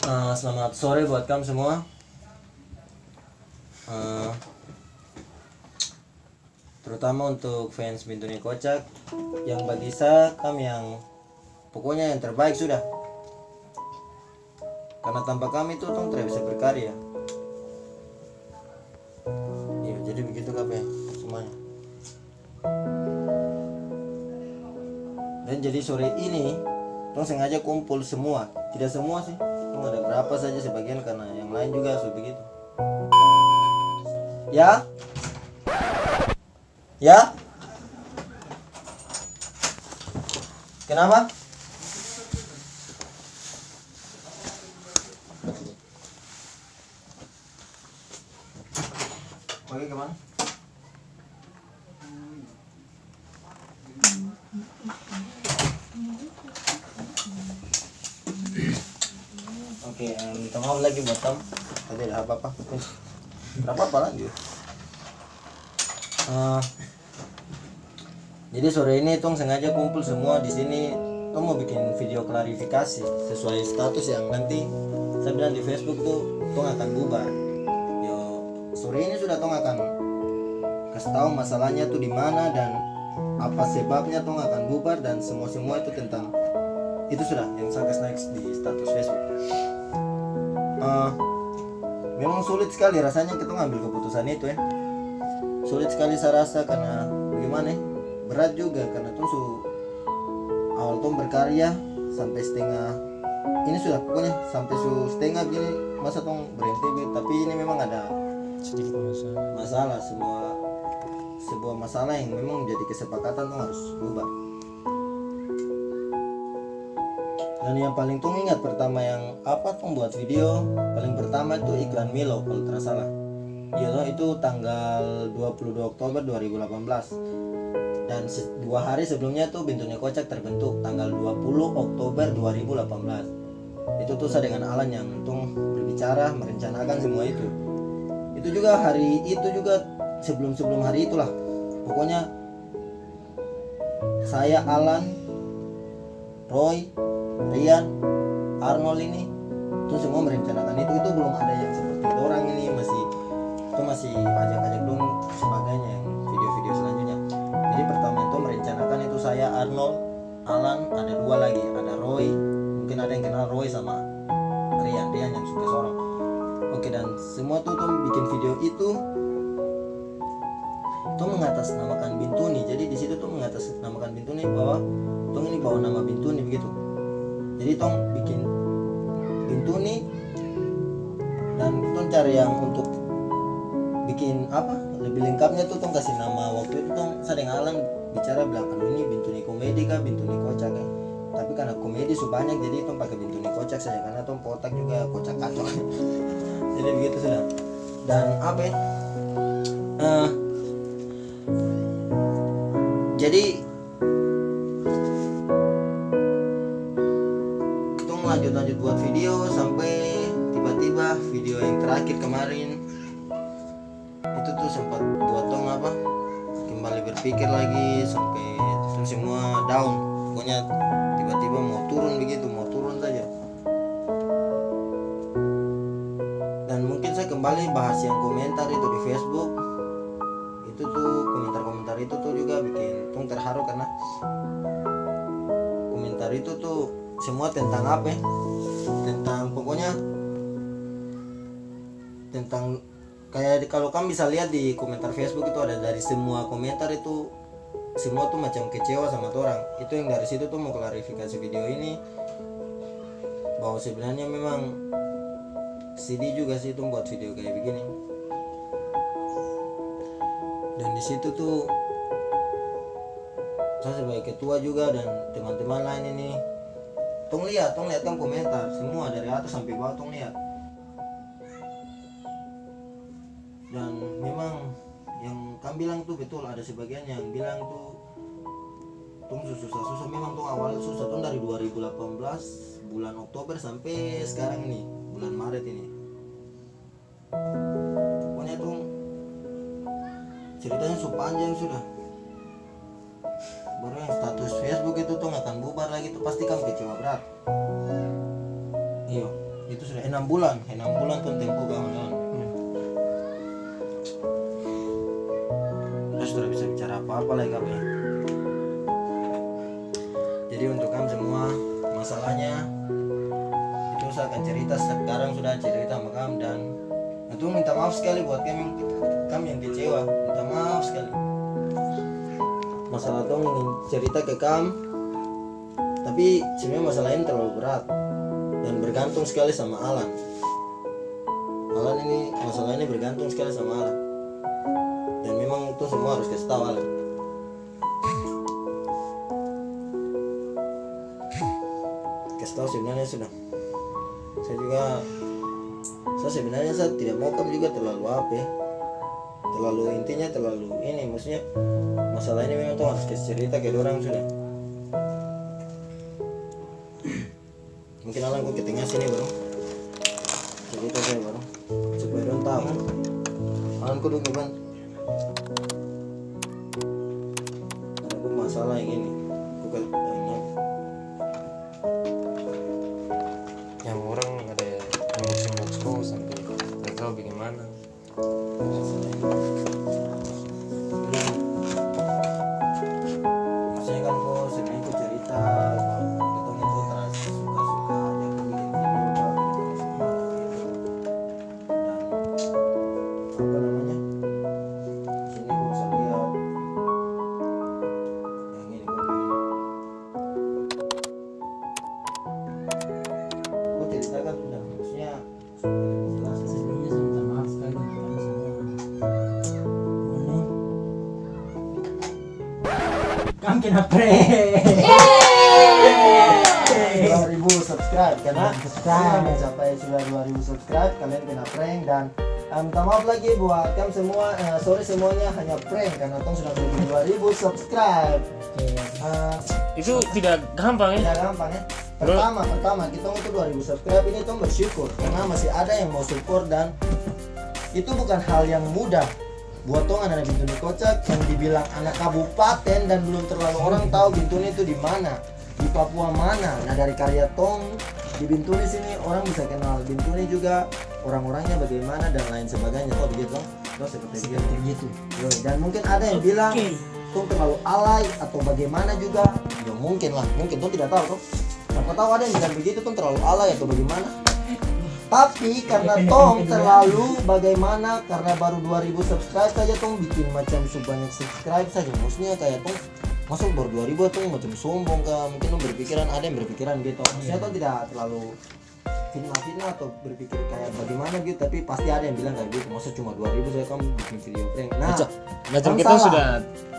Selamat sore buat kamu semua. Terutama untuk fans Bintuni Kocak, yang bagi saya kami yang pokoknya yang terbaik sudah. Karena tanpa kami itu tong tidak bisa berkarya. Iya, jadi begitu ya semuanya. Dan jadi sore ini tong sengaja kumpul semua, tidak semua sih, tong ada berapa saja sebagian karena yang lain juga sudah begitu. Ya, ya, kenapa? Oke, kemana? Oke, minta maaf lagi buat kamu. Tadi ada apa-apa. Apa lagi? Jadi sore ini tong sengaja kumpul semua di sini. Tong mau bikin video klarifikasi sesuai status yang nanti saya bilang di Facebook tuh tong akan bubar. Yo, sore ini sudah tong akan kasih tahu masalahnya tuh di mana dan apa sebabnya tong akan bubar dan semua itu tentang itu sudah yang saya kasih naik di status Facebook. Memang sulit sekali rasanya kita ngambil keputusan itu ya. Sulit sekali saya rasa karena bagaimana ya? Berat juga karena tuh awal tuh berkarya sampai setengah ini sudah pokoknya sampai setengah gini masa tuh berhenti tapi ini memang ada sedikit masalah sebuah masalah yang memang menjadi kesepakatan tuh harus berubah. Dan yang paling tuh ingat pertama yang apa tuh buat video paling pertama itu iklan Milo kalau tidak salah. Iya itu tanggal 22 Oktober 2018. Dan 2 hari sebelumnya tuh Bintuni Kocak terbentuk tanggal 20 Oktober 2018. Itu tuh saya dengan Alan yang tuh berbicara merencanakan semua itu. Itu juga hari itu juga sebelum hari itulah. Pokoknya saya, Alan, Roy, Rian, Arnold ini itu semua merencanakan itu belum ada yang seperti orang ini masih ajak-ajak dong sebagainya yang video-video selanjutnya. Jadi pertama itu merencanakan itu saya, Arnold, Alan, ada 2 lagi, ada Roy, mungkin ada yang kenal Roy sama Rian yang suka sorong. Oke, dan semua tuh bikin video itu tuh mengatasnamakan Bintuni. Jadi di situ tuh mengatasnamakan Bintuni bahwa tong ini bawa nama Bintuni begitu. Jadi tong bikin Bintuni dan tong cari yang untuk bikin apa lebih lengkapnya tuh tong kasih nama waktu itu tong sering Alan bicara bilang aduh ini Bintuni komedi kah Bintuni kocak ya. Tapi karena komedi banyak jadi tong pakai Bintuni kocak saja karena tong otak juga kocak kacau. Jadi begitu sudah. Dan apa ya? Jadi lanjut buat video sampai tiba-tiba video yang terakhir kemarin itu tuh sempat buat tong apa kembali berpikir lagi sampai terus semua down, pokoknya tiba-tiba mau turun saja. Dan mungkin saya kembali bahas yang komentar itu di Facebook itu tuh komentar itu tuh juga bikin tong terharu karena komentar itu tuh semua tentang apa ya? Tentang pokoknya tentang kayak kalau kamu bisa lihat di komentar Facebook itu ada dari semua komentar itu semua tuh macam kecewa sama orang. Itu yang dari situ tuh mau klarifikasi video ini bahwa sebenarnya memang sedih juga sih tuh buat video kayak begini. Dan di situ tuh saya sebagai ketua juga dan teman-teman lain ini tong lihat kan komentar semua dari atas sampai bawah tong lihat. Dan memang yang kamu bilang tuh betul, ada sebagian yang bilang tuh tong susah memang tuh awalnya susah tuh dari 2018 bulan Oktober sampai sekarang ini bulan Maret ini. Pokoknya tuh ceritanya panjang sudah. Baru yang status Facebook itu tuh akan bubar lagi tuh pasti kamu kecewa berat. Iya, itu sudah 6 bulan tuh tempo kawan-kawan. Terus sudah bisa bicara apa-apa lagi kami. Jadi untuk kamu semua masalahnya itu saya akan cerita sekarang, sudah cerita sama kamu, dan itu minta maaf sekali buat kami yang kecewa, minta maaf sekali. Masalah Tong ingin cerita ke kamu, tapi sebenarnya masalah ini terlalu berat dan bergantung sekali sama Alan. Masalah ini bergantung sekali sama Alan, dan memang itu semua harus kasih tahu Alan. Kasih tahu sebenarnya sudah. Saya tidak mau kamu juga terlalu terlalu ini, maksudnya masalah ini memang tuh harus kasih cerita ke orang sudah. Mungkin Alan kok ke tengah sini bro, cerita saya bro, supaya orang tahu. Alan kok duduk bang, ada pun masalah yang ini, yang orang ada emosi sampai nggak tahu bagaimana. Maksudnya kan kok sebenarnya aku cerita ketong itu terus suka-suka aja aku bikin video semua gitu. Dan apa namanya, sini aku bisa lihat yang ini aku ceritakan sudah, maksudnya jelas. Sebelumnya saya minta maaf sekali untuk kalian semua. Kamu kena prank. 2000 subscribe karena sudah mencapai 2000 subscribe, kalian kena prank. Dan minta maaf lagi buat kalian semua, sorry semuanya hanya prank karena Tong sudah lebih 2000 subscribe. Itu tidak gampang ya. Tidak gampang ya. Pertama kita itu 2000 subscribe ini Tong bersyukur karena masih ada yang mau support, dan itu bukan hal yang mudah buat Tong anak Bintuni Kocak yang dibilang anak kabupaten dan belum terlalu orang tahu Bintuni itu di mana, di Papua mana. Nah dari karya Tong di Bintuni sini orang bisa kenal Bintuni juga, orang-orangnya bagaimana dan lain sebagainya. Oh begitu Tong, seperti begitu. Dan mungkin ada yang bilang Tong terlalu alay atau bagaimana juga. Ya mungkin Tong tidak tahu Tong. Siapa tahu ada yang bilang begitu Tong terlalu alay atau bagaimana. Tapi karena Tong terlalu bagaimana, karena baru 2000 subscribe saja Tong bikin macam sebanyak subscribe saja. Maksudnya kayak Tong masuk baru 2000 Tong macam sombong kah? Mungkin Tong berpikiran, ada yang berpikiran gitu. Maksudnya Tong tidak terlalu fitnah atau berpikir kayak bagaimana gitu, tapi pasti ada yang bilang kayak gitu. Masa cuma 2000 saya kamu bikin video prank. Nah, macam kamu kita salah. sudah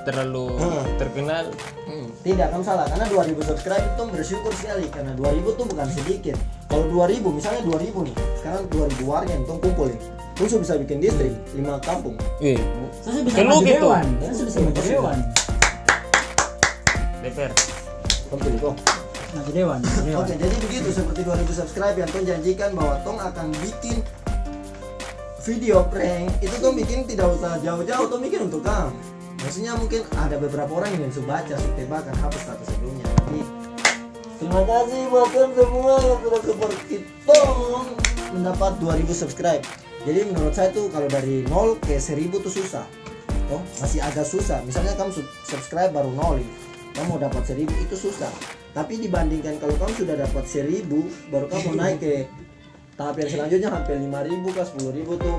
terlalu terkenal. Tidak, kamu salah. Karena 2000 subscribe itu bersyukur sekali, karena 2000 tuh bukan sedikit. Kalau 2000 misalnya 2000 nih, sekarang 2000 warga yang Tong kumpulin, Tong sudah bisa bikin distrik 5 kampung. Saya bisa Perlu maju gitu. dewan. Saya sudah bisa maju dewan. DPR. Tong pilih kok. Maju dewan. Oke, jadi begitu seperti 2000 subscribe yang Tong janjikan bahwa Tong akan bikin video prank. Itu Tong bikin tidak usah jauh-jauh, Tong bikin untuk kamu. Maksudnya mungkin ada beberapa orang yang sudah baca, sudah tebakan hapus status sebelumnya. Tapi terima kasih buat kalian semua yang sudah seperti Tong mendapat 2000 subscribe. Jadi menurut saya tuh kalau dari 0 ke 1000 tuh susah. Toh masih agak susah. Misalnya kamu subscribe baru 0, kamu dapat 1000 itu susah. Tapi dibandingkan kalau kamu sudah dapat 1000 baru kamu naik ke tahap yang selanjutnya hampir 5000 ke 10000 tuh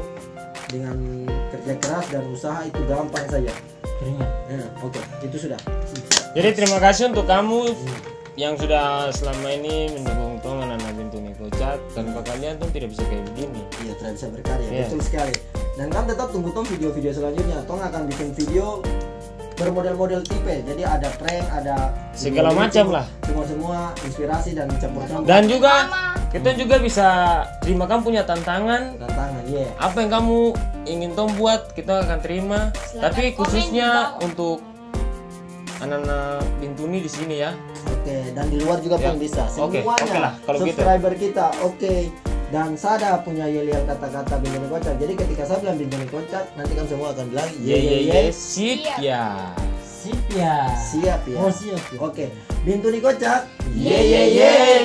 dengan kerja keras dan usaha itu gampang saja. Oke, itu sudah. Jadi terima kasih untuk kamu yang sudah selama ini mendukung Tong anak-anak Bintuni Kocak. Tanpa kalian Tong tidak bisa kayak begini. Iya, tidak bisa berkarya. Iya. Betul sekali. Dan kamu tetap tunggu Tong video-video selanjutnya. Tong akan bikin video bermodel-model tipe. Jadi ada prank, ada Segala video macam lucu, lah. Semua inspirasi dan campur-campur. Dan juga kita juga bisa terima kamu punya tantangan. tantangan, iya. Apa yang kamu ingin Tong buat kita akan terima. Tapi khususnya untuk anak-anak Bintuni di sini ya. Oke, dan di luar juga Ya. pun bisa. Oke, Semuanya oke lah, kalau gitu. subscriber kita, oke. Dan Sada punya yel-yel kata-kata Bintuni Kocak. Jadi ketika saya bilang Bintuni Kocak, nanti kan semua akan bilang Ye ye ye sip ya. Sip ya. Siap ya. Oh siap ya. Oke, Bintuni kocak.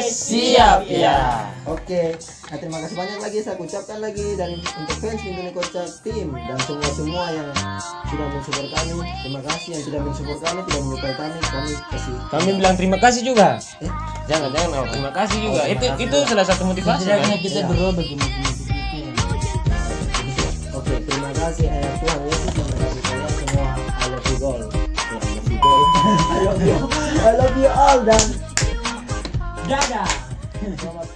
siap ya. Oke, nah, terima kasih banyak lagi saya ucapkan lagi dan untuk fans Bintuni Kocak tim dan semua yang sudah mensupport kami. Terima kasih yang tidak mensupport kami, tidak menyukai kami kasih. Kami bilang terima kasih juga. Eh? Jangan oh, terima kasih juga. Oh, terima Itu kasih. salah satu motivasi kan. Setidaknya kita Iya. berubah bagi motivasi kita. Oke, terima kasih Tuhan Yesus yang mengasihi kalian semua. I love you all. Ya, I love you all. I love you all dan Dadah. selamat